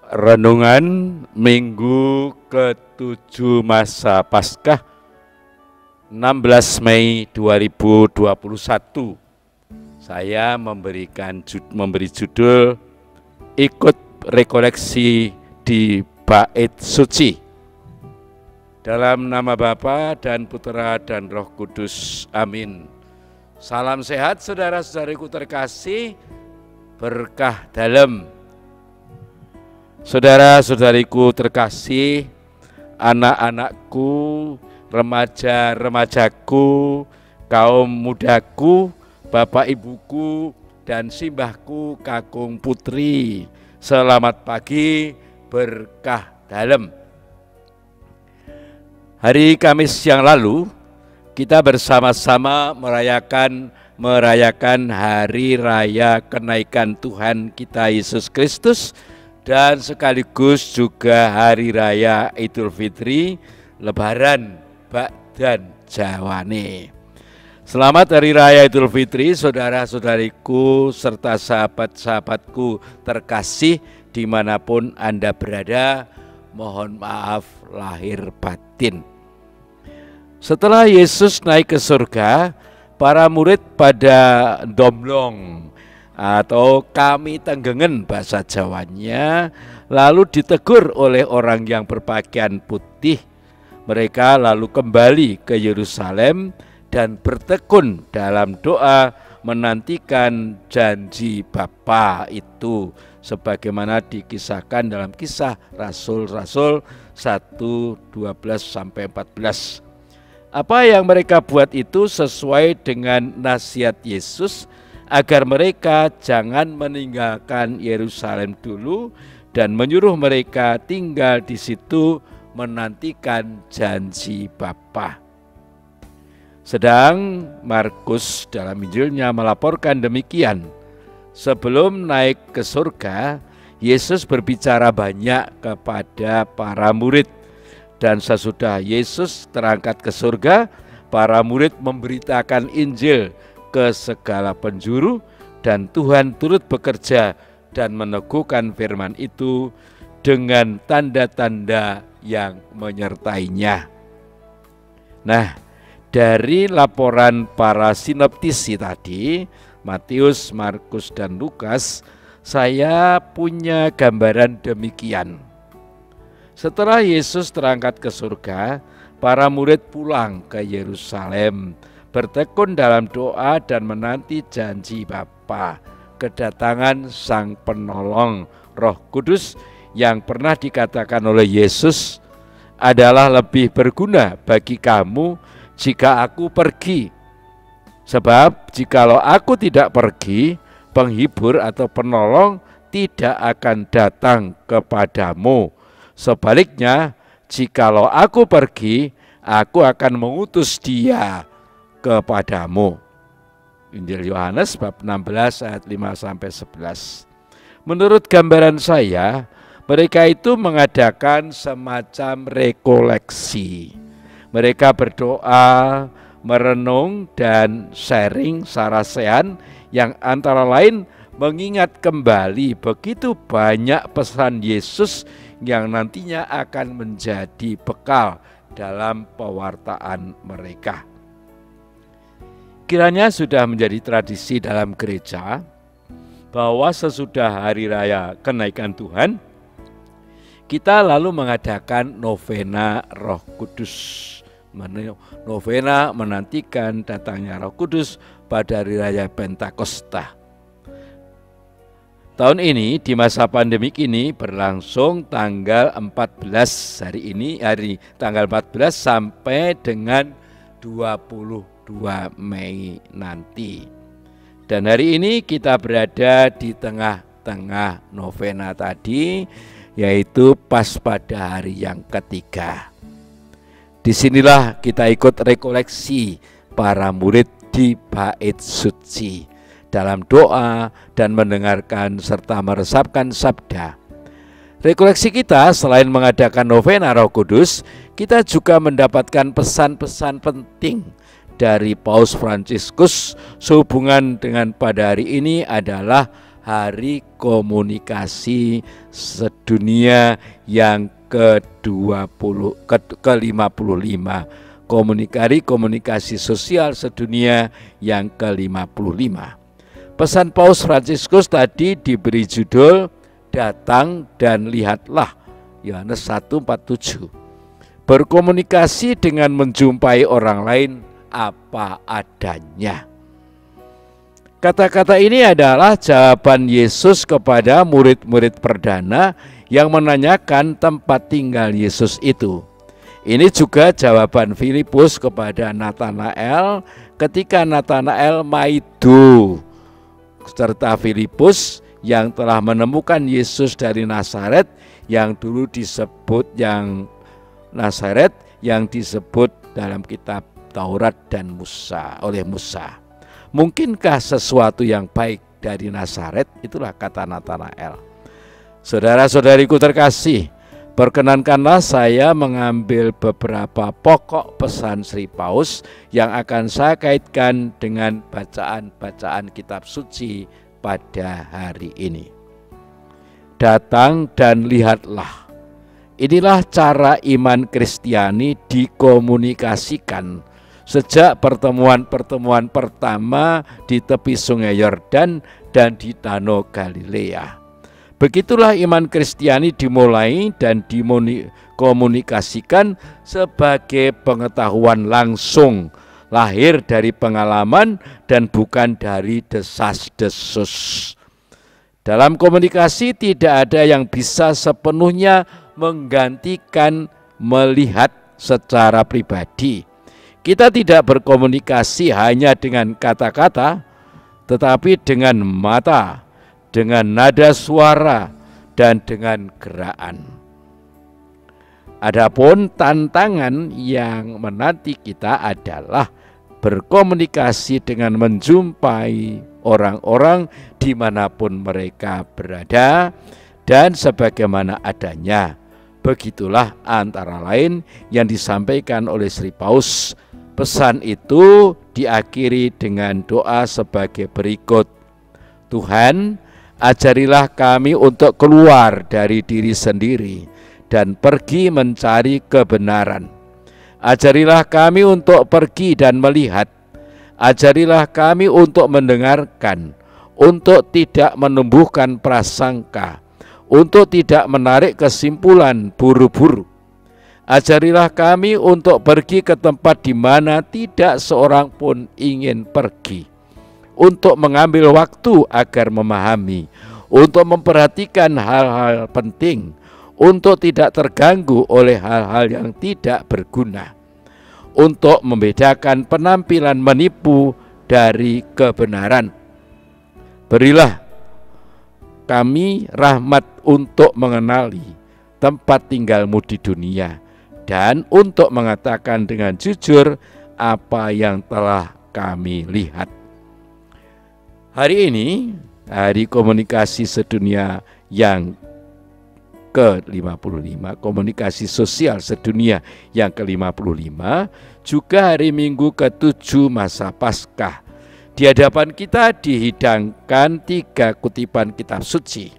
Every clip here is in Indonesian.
Renungan Minggu ke-7 masa Paskah 16 Mei 2021. Saya memberi judul ikut rekoleksi di Bait Suci. Dalam nama Bapa dan Putera dan Roh Kudus. Amin. Salam sehat saudara-saudariku terkasih, berkah dalam. Saudara-saudariku terkasih, anak-anakku, remaja-remajaku, kaum mudaku, bapak ibuku, dan simbahku kakung putri, selamat pagi, berkah dalam. Hari Kamis yang lalu, kita bersama-sama merayakan hari raya kenaikan Tuhan kita Yesus Kristus, dan sekaligus juga hari raya Idul Fitri, Lebaran, Ba'dan Jawane. Selamat hari raya Idul Fitri, saudara-saudariku serta sahabat-sahabatku terkasih dimanapun Anda berada. Mohon maaf lahir batin. Setelah Yesus naik ke surga, para murid pada domlong atau kami tenggengen bahasa Jawanya, lalu ditegur oleh orang yang berpakaian putih. Mereka lalu kembali ke Yerusalem dan bertekun dalam doa menantikan janji Bapa itu, sebagaimana dikisahkan dalam Kisah Rasul-Rasul 1:12-14. Apa yang mereka buat itu sesuai dengan nasihat Yesus, agar mereka jangan meninggalkan Yerusalem dulu dan menyuruh mereka tinggal di situ menantikan janji Bapa. Sedang Markus dalam Injilnya melaporkan demikian. Sebelum naik ke surga, Yesus berbicara banyak kepada para murid, dan sesudah Yesus terangkat ke surga, para murid memberitakan Injil ke segala penjuru, dan Tuhan turut bekerja dan meneguhkan firman itu dengan tanda-tanda yang menyertainya. Nah, dari laporan para sinoptisi tadi, Matius, Markus, dan Lukas, saya punya gambaran demikian. Setelah Yesus terangkat ke surga, para murid pulang ke Yerusalem, bertekun dalam doa dan menanti janji Bapa, kedatangan Sang Penolong Roh Kudus yang pernah dikatakan oleh Yesus adalah lebih berguna bagi kamu jika aku pergi. Sebab jikalau aku tidak pergi, penghibur atau penolong tidak akan datang kepadamu. Sebaliknya, jikalau aku pergi, aku akan mengutus dia kepadamu. Injil Yohanes bab 16 ayat 5-11. Menurut gambaran saya, mereka itu mengadakan semacam rekoleksi. Mereka berdoa, merenung, dan sharing sarasehan yang antara lain mengingat kembali begitu banyak pesan Yesus yang nantinya akan menjadi bekal dalam pewartaan mereka. Kiranya sudah menjadi tradisi dalam gereja bahwa sesudah hari raya kenaikan Tuhan, kita lalu mengadakan novena Roh Kudus. Novena menantikan datangnya Roh Kudus pada hari raya Pentakosta. Tahun ini di masa pandemik ini berlangsung tanggal 14 hari tanggal 14 sampai dengan 22 Mei nanti. Dan hari ini kita berada di tengah-tengah novena tadi, yaitu pas pada hari yang ketiga. Disinilah kita ikut rekoleksi para murid di Bait Suci dalam doa dan mendengarkan serta meresapkan sabda. Rekoleksi kita selain mengadakan novena Roh Kudus, kita juga mendapatkan pesan-pesan penting dari Paus Fransiskus sehubungan dengan pada hari ini adalah Hari Komunikasi Sedunia yang ke-55. Komunikasi Sosial Sedunia yang ke-55. Pesan Paus Fransiskus tadi diberi judul Datang dan Lihatlah, Yohanes 1:47. Berkomunikasi dengan menjumpai orang lain apa adanya. Kata-kata ini adalah jawaban Yesus kepada murid-murid perdana yang menanyakan tempat tinggal Yesus itu. Ini juga jawaban Filipus kepada Natanael ketika Natanael maido, serta Filipus yang telah menemukan Yesus dari Nazaret yang dulu disebut Nazaret yang disebut dalam kitab Taurat dan Musa oleh Musa. Mungkinkah sesuatu yang baik dari Nazaret? Itulah kata Natanael. Saudara-saudariku terkasih, perkenankanlah saya mengambil beberapa pokok pesan Sri Paus yang akan saya kaitkan dengan bacaan-bacaan kitab suci pada hari ini. Datang dan lihatlah. Inilah cara iman Kristiani dikomunikasikan sejak pertemuan-pertemuan pertama di tepi Sungai Yordan dan di Danau Galilea. Begitulah iman Kristiani dimulai dan dikomunikasikan sebagai pengetahuan langsung, lahir dari pengalaman dan bukan dari desas-desus. Dalam komunikasi tidak ada yang bisa sepenuhnya menggantikan melihat secara pribadi. Kita tidak berkomunikasi hanya dengan kata-kata, tetapi dengan mata, dengan nada suara, dan dengan gerakan. Adapun tantangan yang menanti kita adalah berkomunikasi dengan menjumpai orang-orang dimanapun mereka berada dan sebagaimana adanya. Begitulah antara lain yang disampaikan oleh Sri Paus. Pesan itu diakhiri dengan doa sebagai berikut. Tuhan, ajarilah kami untuk keluar dari diri sendiri dan pergi mencari kebenaran. Ajarilah kami untuk pergi dan melihat. Ajarilah kami untuk mendengarkan, untuk tidak menumbuhkan prasangka, untuk tidak menarik kesimpulan buru-buru. Ajarilah kami untuk pergi ke tempat di mana tidak seorang pun ingin pergi, untuk mengambil waktu agar memahami, untuk memperhatikan hal-hal penting, untuk tidak terganggu oleh hal-hal yang tidak berguna, untuk membedakan penampilan menipu dari kebenaran. Berilah kami rahmat untuk mengenali tempat tinggalmu di dunia, dan untuk mengatakan dengan jujur apa yang telah kami lihat. Hari ini, Hari Komunikasi Sedunia yang ke-55, Komunikasi Sosial Sedunia yang ke-55, juga hari Minggu ke-7 masa Paskah. Di hadapan kita dihidangkan 3 kutipan kitab suci.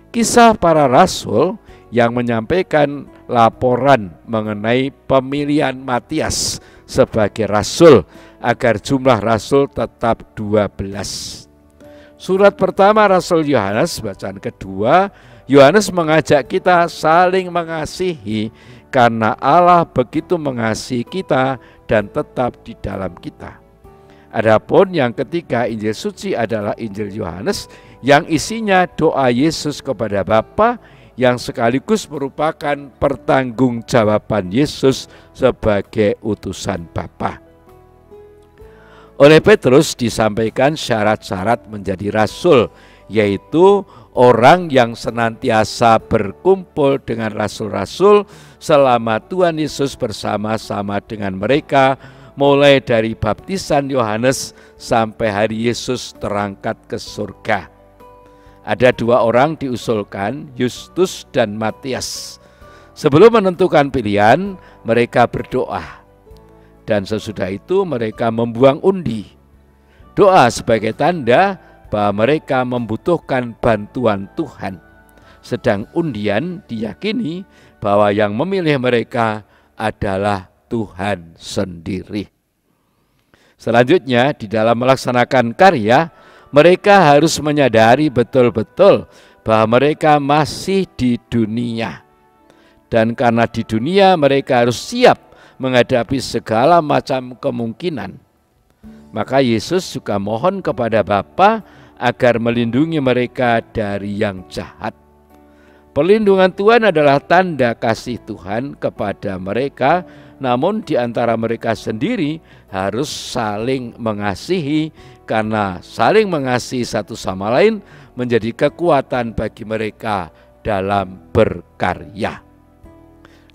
Kisah para Rasul yang menyampaikan laporan mengenai pemilihan Matias sebagai rasul agar jumlah rasul tetap 12. Surat pertama Rasul Yohanes, bacaan kedua, Yohanes mengajak kita saling mengasihi karena Allah begitu mengasihi kita dan tetap di dalam kita. Adapun yang ketiga, Injil suci adalah Injil Yohanes yang isinya doa Yesus kepada Bapa yang sekaligus merupakan pertanggungjawaban Yesus sebagai utusan Bapa. Oleh Petrus disampaikan syarat-syarat menjadi rasul, yaitu orang yang senantiasa berkumpul dengan rasul-rasul selama Tuhan Yesus bersama-sama dengan mereka, mulai dari baptisan Yohanes sampai hari Yesus terangkat ke surga. Ada 2 orang diusulkan, Justus dan Matias. Sebelum menentukan pilihan, mereka berdoa. Dan sesudah itu mereka membuang undi. Doa sebagai tanda bahwa mereka membutuhkan bantuan Tuhan. Sedang undian diyakini bahwa yang memilih mereka adalah Tuhan sendiri. Selanjutnya, di dalam melaksanakan karya, mereka harus menyadari betul-betul bahwa mereka masih di dunia. Dan karena di dunia, mereka harus siap menghadapi segala macam kemungkinan. Maka Yesus juga mohon kepada Bapa agar melindungi mereka dari yang jahat. Perlindungan Tuhan adalah tanda kasih Tuhan kepada mereka, namun di antara mereka sendiri harus saling mengasihi, karena saling mengasihi satu sama lain menjadi kekuatan bagi mereka dalam berkarya.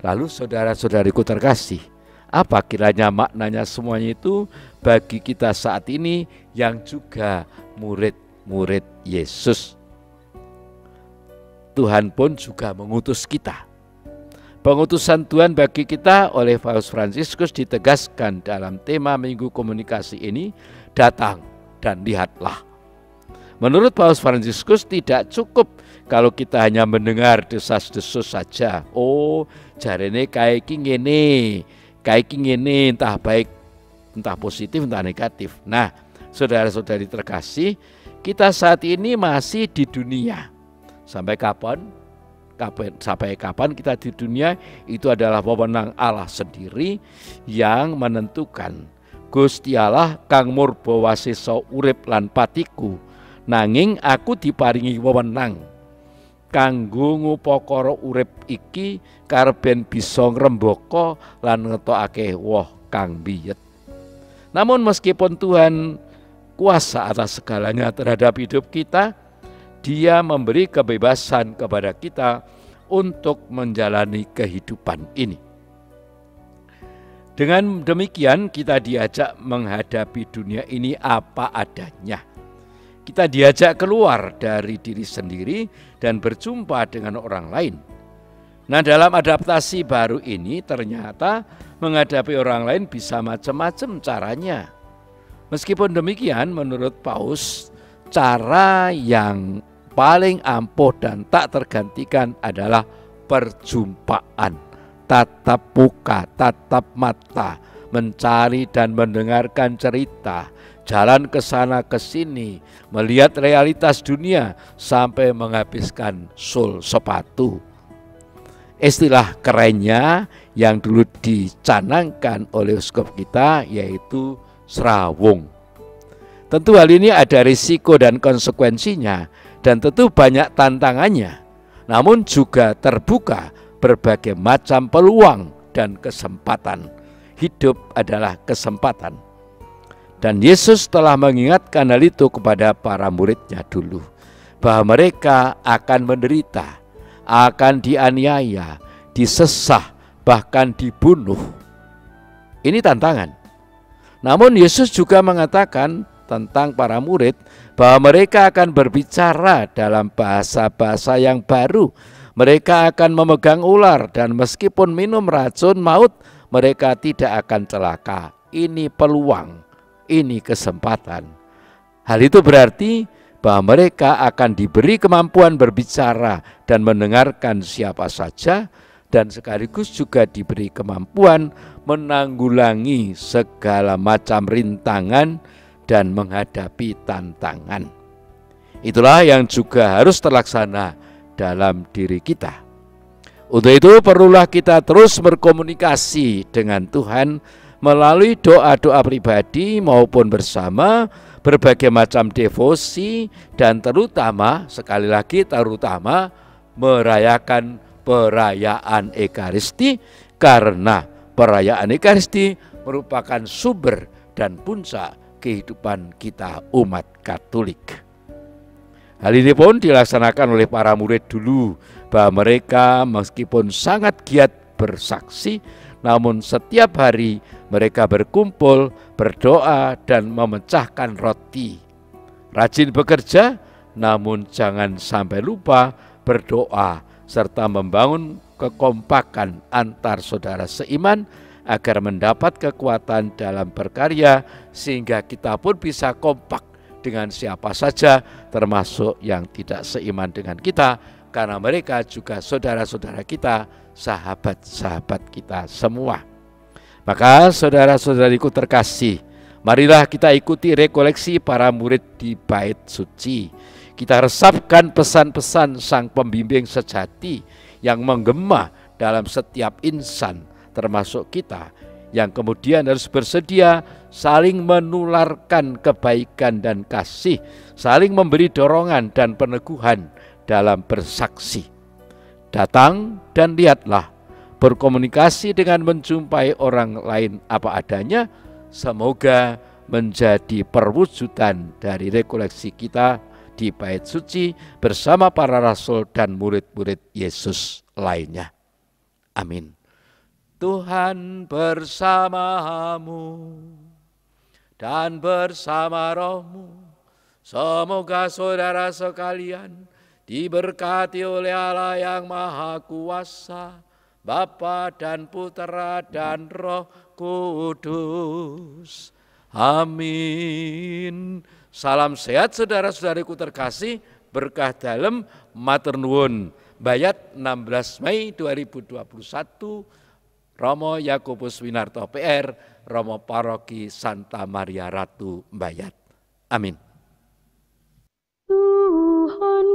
Lalu saudara-saudariku terkasih, apa kiranya maknanya semuanya itu bagi kita saat ini yang juga murid-murid Yesus? Tuhan pun juga mengutus kita. Pengutusan Tuhan bagi kita oleh Paus Fransiskus ditegaskan dalam tema Minggu Komunikasi ini, datang dan lihatlah. Menurut Paus Fransiskus tidak cukup kalau kita hanya mendengar desas-desus saja. Oh, jarene kayak ngene, entah baik, entah positif, entah negatif. Nah, saudara-saudari terkasih, kita saat ini masih di dunia. Sampai kapan kita di dunia, itu adalah wewenang Allah sendiri yang menentukan. Gusti Allah kang murba wasesa urip lan patiku, nanging aku diparingi wewenang kanggo ngupakara urip iki karben bisa ngrembaka lan ngetokake woh kang biyet. Namun meskipun Tuhan kuasa atas segalanya terhadap hidup kita, Dia memberi kebebasan kepada kita untuk menjalani kehidupan ini. Dengan demikian kita diajak menghadapi dunia ini apa adanya. Kita diajak keluar dari diri sendiri dan berjumpa dengan orang lain. Nah, dalam adaptasi baru ini ternyata menghadapi orang lain bisa macam-macam caranya. Meskipun demikian, menurut Paus, cara yang paling ampuh dan tak tergantikan adalah perjumpaan, tatap muka, tatap mata, mencari dan mendengarkan cerita, jalan ke sana ke sini, melihat realitas dunia sampai menghabiskan sol sepatu. Istilah kerennya yang dulu dicanangkan oleh uskup kita yaitu serawung. Tentu hal ini ada risiko dan konsekuensinya, dan tentu banyak tantangannya, namun juga terbuka berbagai macam peluang dan kesempatan. Hidup adalah kesempatan. Dan Yesus telah mengingatkan hal itu kepada para muridnya dulu, bahwa mereka akan menderita, akan dianiaya, disesah, bahkan dibunuh. Ini tantangan. Namun Yesus juga mengatakan tentang para murid bahwa mereka akan berbicara dalam bahasa-bahasa yang baru. Mereka akan memegang ular dan meskipun minum racun maut, mereka tidak akan celaka. Ini peluang, ini kesempatan. Hal itu berarti bahwa mereka akan diberi kemampuan berbicara dan mendengarkan siapa saja, dan sekaligus juga diberi kemampuan menanggulangi segala macam rintangan dan menghadapi tantangan. Itulah yang juga harus terlaksana dalam diri kita. Untuk itu perlulah kita terus berkomunikasi dengan Tuhan melalui doa-doa pribadi maupun bersama, berbagai macam devosi, dan terutama, sekali lagi terutama, merayakan perayaan Ekaristi, karena perayaan Ekaristi merupakan sumber dan puncak kehidupan kita umat Katolik. Hal ini pun dilaksanakan oleh para murid dulu, bahwa mereka meskipun sangat giat bersaksi, namun setiap hari mereka berkumpul, berdoa, dan memecahkan roti. Rajin bekerja, namun jangan sampai lupa berdoa, serta membangun kekompakan antar saudara seiman, agar mendapat kekuatan dalam berkarya, sehingga kita pun bisa kompak dengan siapa saja, termasuk yang tidak seiman dengan kita, karena mereka juga saudara-saudara kita, sahabat-sahabat kita semua. Maka saudara-saudariku terkasih, marilah kita ikuti rekoleksi para murid di bait suci. Kita resapkan pesan-pesan Sang Pembimbing sejati yang menggema dalam setiap insan, termasuk kita, yang kemudian harus bersedia saling menularkan kebaikan dan kasih, saling memberi dorongan dan peneguhan dalam bersaksi. Datang dan lihatlah, berkomunikasi dengan menjumpai orang lain apa adanya, semoga menjadi perwujudan dari rekoleksi kita di bait suci bersama para rasul dan murid-murid Yesus lainnya. Amin. Tuhan bersamamu dan bersama rohmu. Semoga saudara sekalian diberkati oleh Allah yang Maha Kuasa, Bapa dan Putera dan Roh Kudus. Amin. Salam sehat saudara-saudariku terkasih, berkah dalem, matur nuwun. Bayat 16 Mei 2021, Romo Yakobus Winarto PR, Romo Paroki Santa Maria Ratu Bayat. Amin. Tuhan